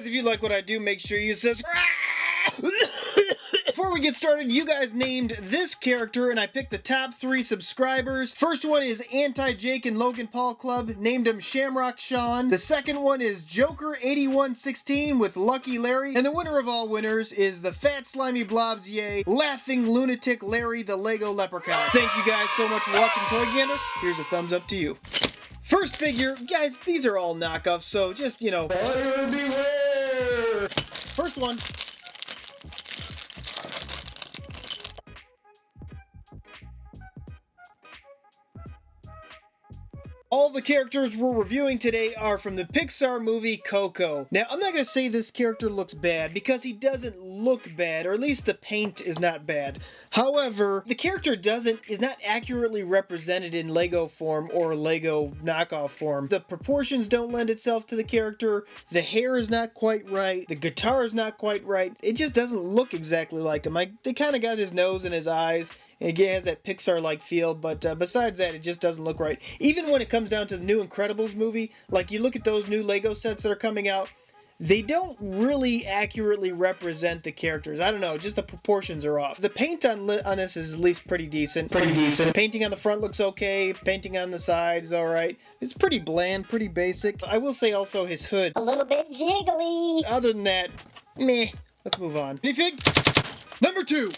Guys, if you like what I do, make sure you subscribe. Before we get started, you guys named this character, and I picked the top 3 subscribers. First one is Anti-Jake and Logan Paul Club, named him Shamrock Sean. The second one is Joker8116 with Lucky Larry. And the winner of all winners is the Fat Slimy Blobs Yay, Laughing Lunatic Larry the Lego Leprechaun. Thank you guys so much for watching Toy Gander. Here's a thumbs up to you. First figure, guys, these are all knockoffs, so just, you know, buyer beware! First one. All the characters we're reviewing today are from the Pixar movie Coco. Now, I'm not going to say this character looks bad, because he doesn't look bad, or at least the paint is not bad. However, the character is not accurately represented in Lego form or Lego knockoff form. The proportions don't lend itself to the character, the hair is not quite right, the guitar is not quite right. It just doesn't look exactly like him. They kind of got his nose and his eyes. It has that Pixar-like feel, but besides that, it just doesn't look right. Even when it comes down to the new Incredibles movie, like you look at those new Lego sets that are coming out, they don't really accurately represent the characters. I don't know, just the proportions are off. The paint on this is at least pretty decent. Painting on the front looks okay. Painting on the side is alright. It's pretty bland, pretty basic. I will say also his hood, a little bit jiggly. Other than that, meh. Let's move on. Minifig number 2.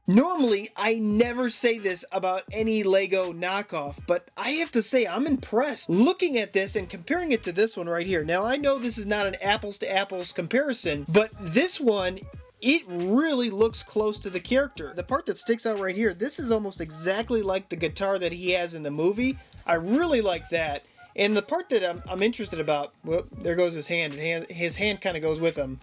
Normally, I never say this about any Lego knockoff, but I have to say I'm impressed looking at this and comparing it to this one right here. Now, I know this is not an apples-to-apples comparison, but this one, it really looks close to the character. The part that sticks out right here, this is almost exactly like the guitar that he has in the movie. I really like that. And the part that I'm interested about, whoop, there goes his hand. His hand kind of goes with him.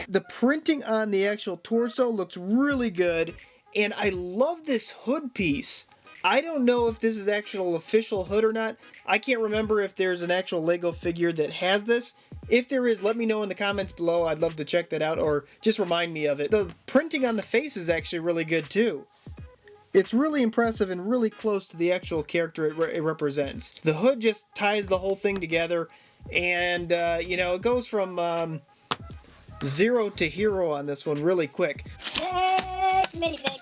The printing on the actual torso looks really good. And I love this hood piece. I don't know if this is actual official hood or not. I can't remember if there's an actual Lego figure that has this. If there is, let me know in the comments below. I'd love to check that out, or just remind me of it. The printing on the face is actually really good too. It's really impressive and really close to the actual character it represents. The hood just ties the whole thing together, and you know, it goes from 0 to hero on this one really quick. Minifig.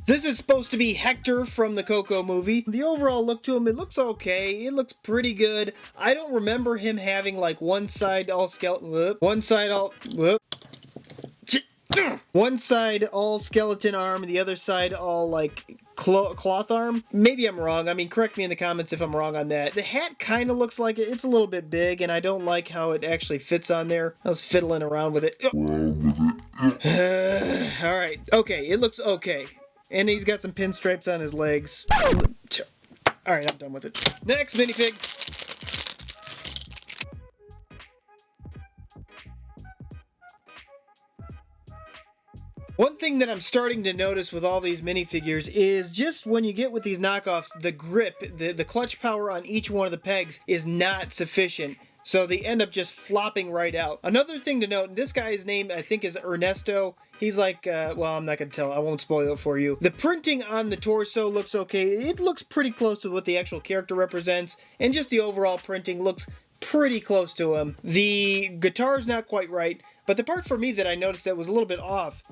This is supposed to be Hector from the Coco movie. The overall look to him, it looks okay. It looks pretty good. I don't remember him having like one side all skeleton, one side all skeleton arm, and the other side all like cloth arm. Maybe I'm wrong. I mean, correct me in the comments if I'm wrong on that. The hat kind of looks like it. It's a little bit big, and I don't like how it actually fits on there. I was fiddling around with it. Alright, okay, it looks okay. And he's got some pinstripes on his legs. Alright, I'm done with it. Next minifig. One thing that I'm starting to notice with all these minifigures is just when you get with these knockoffs, the grip, the clutch power on each one of the pegs is not sufficient. So they end up just flopping right out. Another thing to note, this guy's name I think is Ernesto. He's like, well, I'm not going to tell. I won't spoil it for you. The printing on the torso looks okay. It looks pretty close to what the actual character represents. And just the overall printing looks pretty close to him. The guitar's not quite right. But the part for me that I noticed that was a little bit off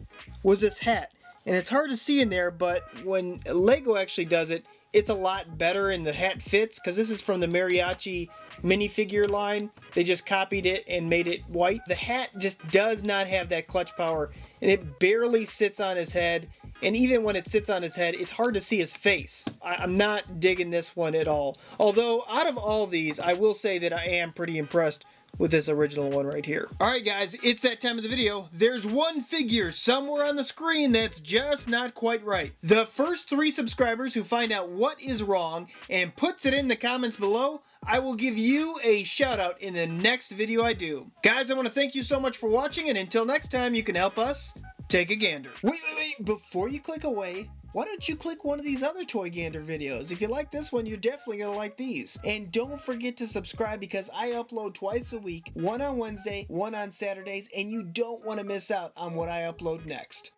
was this hat. And it's hard to see in there, but when Lego actually does it, it's a lot better and the hat fits, because this is from the Mariachi minifigure line. They just copied it and made it white. The hat just does not have that clutch power, and it barely sits on his head. And even when it sits on his head, it's hard to see his face. I'm not digging this one at all. Although, out of all these, I will say that I am pretty impressed with this original one right here. Alright guys, it's that time of the video. There's one figure somewhere on the screen that's just not quite right. The first 3 subscribers who find out what is wrong and puts it in the comments below, I will give you a shout out in the next video I do. Guys, I want to thank you so much for watching, and until next time, you can help us Take a gander. Wait, before you click away, why don't you click one of these other Toy Gander videos? If you like this one, you're definitely going to like these. And don't forget to subscribe because I upload twice a week, one on Wednesday, one on Saturdays, and you don't want to miss out on what I upload next.